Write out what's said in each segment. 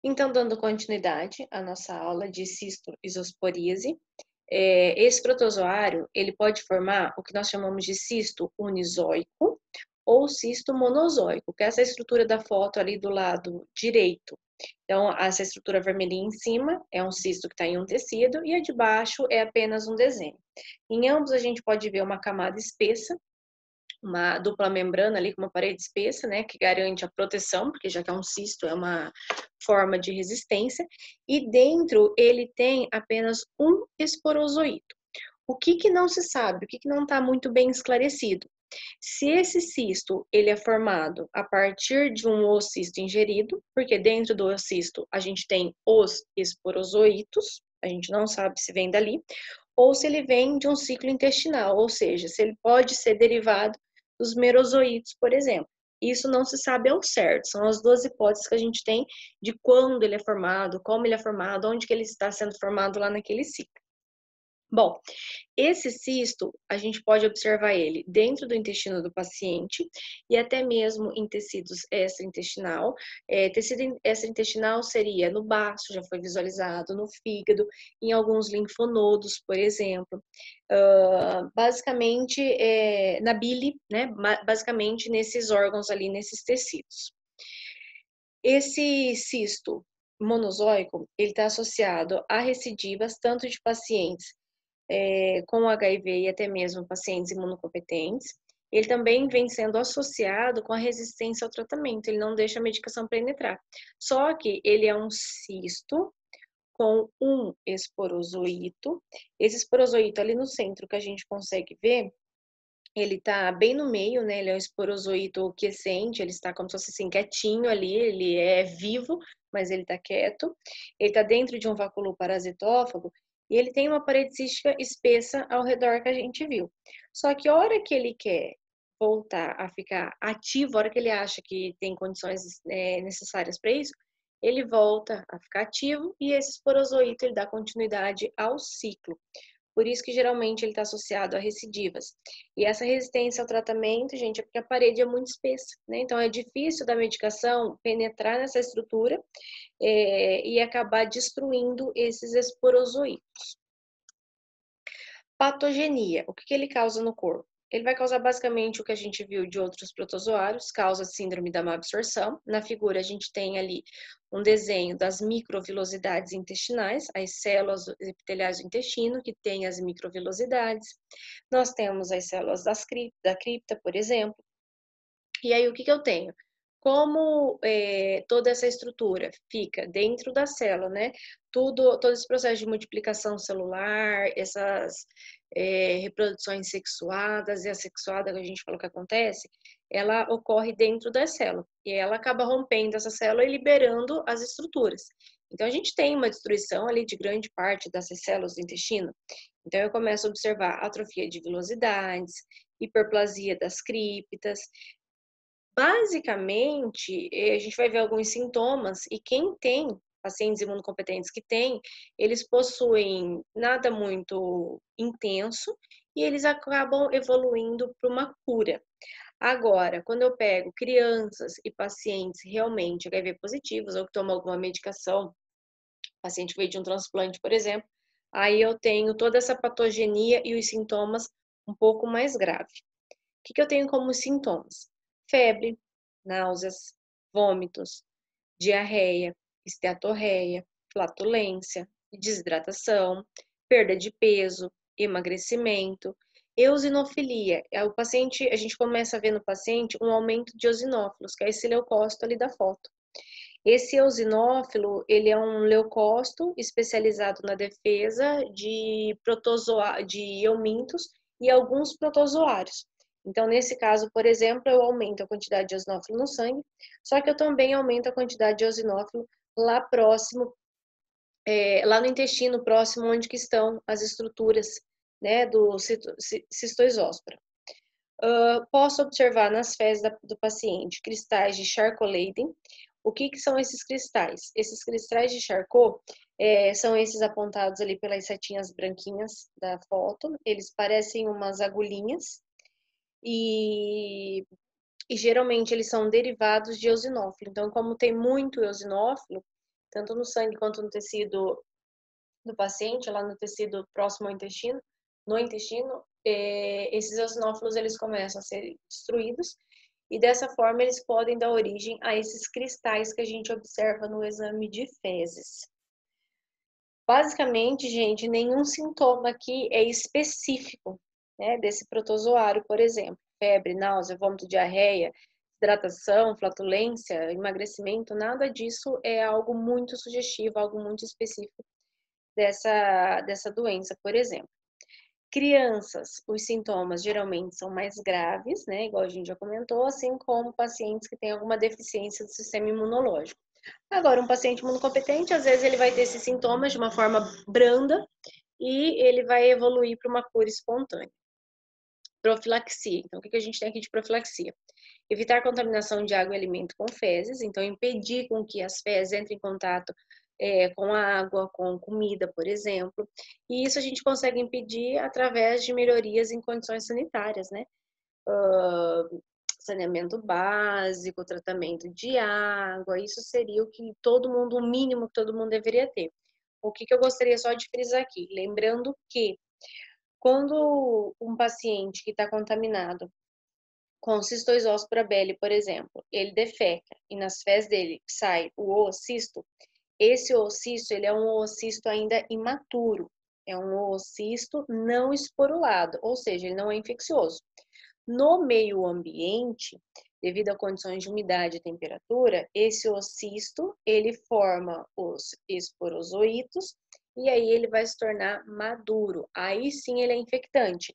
Então, dando continuidade à nossa aula de cisto-isosporíase, esse protozoário, ele pode formar o que nós chamamos de cisto unizoico ou cisto monozoico, que é essa estrutura da foto ali do lado direito. Então, essa estrutura vermelhinha em cima é um cisto que está em um tecido e a de baixo é apenas um desenho. Em ambos, a gente pode ver uma camada espessa, uma dupla membrana ali com uma parede espessa, né, que garante a proteção, porque já que é um cisto, é uma forma de resistência, e dentro ele tem apenas um esporozoito. O que não se sabe, o que não está muito bem esclarecido? Se esse cisto ele é formado a partir de um oocisto ingerido, porque dentro do oocisto a gente tem os esporozoitos, a gente não sabe se vem dali, ou se ele vem de um ciclo intestinal, ou seja, se ele pode ser derivado dos merozoítos, por exemplo. Isso não se sabe ao certo, são as duas hipóteses que a gente tem de quando ele é formado, como ele é formado, onde que ele está sendo formado lá naquele ciclo. Bom, esse cisto, a gente pode observar ele dentro do intestino do paciente e até mesmo em tecidos extraintestinal. Tecido extraintestinal seria no baço, já foi visualizado, no fígado, em alguns linfonodos, por exemplo. Basicamente, na bile, né? Basicamente nesses órgãos ali, nesses tecidos. Esse cisto monozoico, ele está associado a recidivas, tanto de pacientes com HIV e até mesmo pacientes imunocompetentes. Ele também vem sendo associado com a resistência ao tratamento, ele não deixa a medicação penetrar. Só que ele é um cisto com um esporozoito. Esse esporozoito ali no centro que a gente consegue ver, ele tá bem no meio, né? Ele é um esporozoito quiescente, ele está como se fosse assim, quietinho ali, ele é vivo, mas ele tá quieto. Ele tá dentro de um vacúolo parasitófago e ele tem uma parede cística espessa ao redor que a gente viu. Só que a hora que ele quer voltar a ficar ativo, a hora que ele acha que tem condições necessárias para isso, ele volta a ficar ativo e esse esporozoito ele dá continuidade ao ciclo. Por isso que geralmente ele está associado a recidivas. E essa resistência ao tratamento, gente, é porque a parede é muito espessa, né? Então é difícil da medicação penetrar nessa estrutura e acabar destruindo esses esporozoítos. Patogenia, o que ele causa no corpo? Ele vai causar basicamente o que a gente viu de outros protozoários, causa síndrome da má absorção. Na figura a gente tem ali um desenho das microvilosidades intestinais, as células epiteliais do intestino, que tem as microvilosidades. Nós temos as células da cripta, por exemplo. E aí o que eu tenho? Como toda essa estrutura fica dentro da célula, né? Todo esse processo de multiplicação celular, essas reproduções sexuadas e assexuada que a gente falou que acontece, ela ocorre dentro da célula. E ela acaba rompendo essa célula e liberando as estruturas. Então, a gente tem uma destruição ali de grande parte dessas células do intestino. Então, eu começo a observar atrofia de vilosidades, hiperplasia das criptas. Basicamente, a gente vai ver alguns sintomas e quem tem pacientes imunocompetentes que têm, eles possuem nada muito intenso e eles acabam evoluindo para uma cura. Agora, quando eu pego crianças e pacientes realmente HIV positivos ou que tomam alguma medicação, paciente que veio de um transplante, por exemplo, aí eu tenho toda essa patogenia e os sintomas um pouco mais graves. O que eu tenho como sintomas? Febre, náuseas, vômitos, diarreia, esteatorreia, flatulência, desidratação, perda de peso, emagrecimento, eosinofilia. O paciente, a gente começa a ver no paciente um aumento de eosinófilos, que é esse leucócito ali da foto. Esse eosinófilo, ele é um leucócito especializado na defesa de eumintos e alguns protozoários. Então, nesse caso, por exemplo, eu aumento a quantidade de eosinófilo no sangue, só que eu também aumento a quantidade de eosinófilo lá próximo, lá no intestino próximo, onde que estão as estruturas, né, do cistoesóspora. Posso observar nas fezes do paciente cristais de Charcot-Leyden. O que são esses cristais? Esses cristais de Charcot são esses apontados ali pelas setinhas branquinhas da foto. Eles parecem umas agulhinhas e geralmente eles são derivados de eosinófilo. Então, como tem muito eosinófilo, tanto no sangue quanto no tecido do paciente, lá no tecido próximo ao intestino, no intestino, esses eosinófilos eles começam a ser destruídos e dessa forma eles podem dar origem a esses cristais que a gente observa no exame de fezes. Basicamente, gente, nenhum sintoma aqui é específico, né, desse protozoário, por exemplo. Febre, náusea, vômito, diarreia, hidratação, flatulência, emagrecimento, nada disso é algo muito sugestivo, algo muito específico dessa doença, por exemplo. Crianças, os sintomas geralmente são mais graves, né, igual a gente já comentou, assim como pacientes que têm alguma deficiência do sistema imunológico. Agora, um paciente imunocompetente, às vezes ele vai ter esses sintomas de uma forma branda e ele vai evoluir para uma cura espontânea. Profilaxia. Então, o que a gente tem aqui de profilaxia? Evitar contaminação de água e alimento com fezes, então impedir com que as fezes entrem em contato com a água, com comida, por exemplo. E isso a gente consegue impedir através de melhorias em condições sanitárias, né? Saneamento básico, tratamento de água, isso seria o que todo mundo, o mínimo que todo mundo deveria ter. O que eu gostaria só de frisar aqui? Lembrando que quando um paciente que está contaminado com cistoisospora beli, por exemplo, ele defeca e nas fezes dele sai o oocisto, esse oocisto, ele é um oocisto ainda imaturo, é um oocisto não esporulado, ou seja, ele não é infeccioso. No meio ambiente, devido a condições de umidade e temperatura, esse oocisto, ele forma os esporozoítos e aí ele vai se tornar maduro. Aí sim ele é infectante.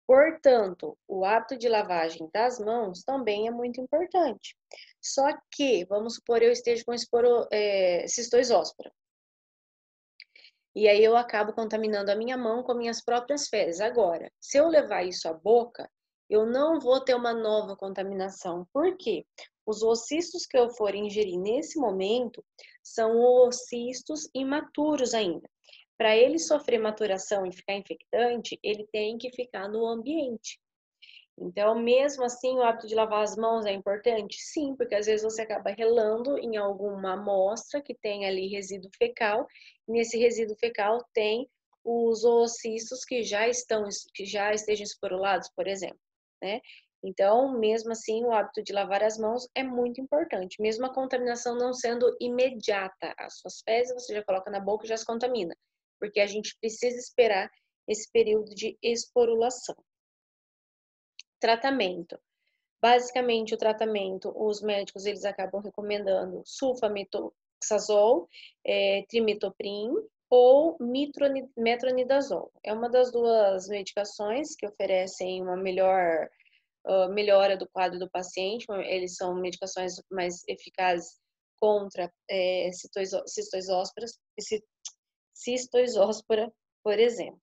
Portanto, o hábito de lavagem das mãos também é muito importante. Só que, vamos supor, eu esteja com cistoisospora. E aí eu acabo contaminando a minha mão com minhas próprias fezes. Agora, se eu levar isso à boca, eu não vou ter uma nova contaminação. Por quê? Os oocistos que eu for ingerir nesse momento são oocistos imaturos ainda. Para ele sofrer maturação e ficar infectante, ele tem que ficar no ambiente. Então, mesmo assim, o hábito de lavar as mãos é importante? Sim, porque às vezes você acaba relando em alguma amostra que tem ali resíduo fecal, e nesse resíduo fecal tem os oocistos que já estejam esporulados, por exemplo, né? Então, mesmo assim, o hábito de lavar as mãos é muito importante, mesmo a contaminação não sendo imediata. As suas fezes você já coloca na boca e já se contamina, porque a gente precisa esperar esse período de esporulação. Tratamento. Basicamente, o tratamento, os médicos eles acabam recomendando sulfamethoxazol, trimetoprim ou metronidazol. É uma das duas medicações que oferecem uma melhora do quadro do paciente. Eles são medicações mais eficazes contra cistoisospora, por exemplo.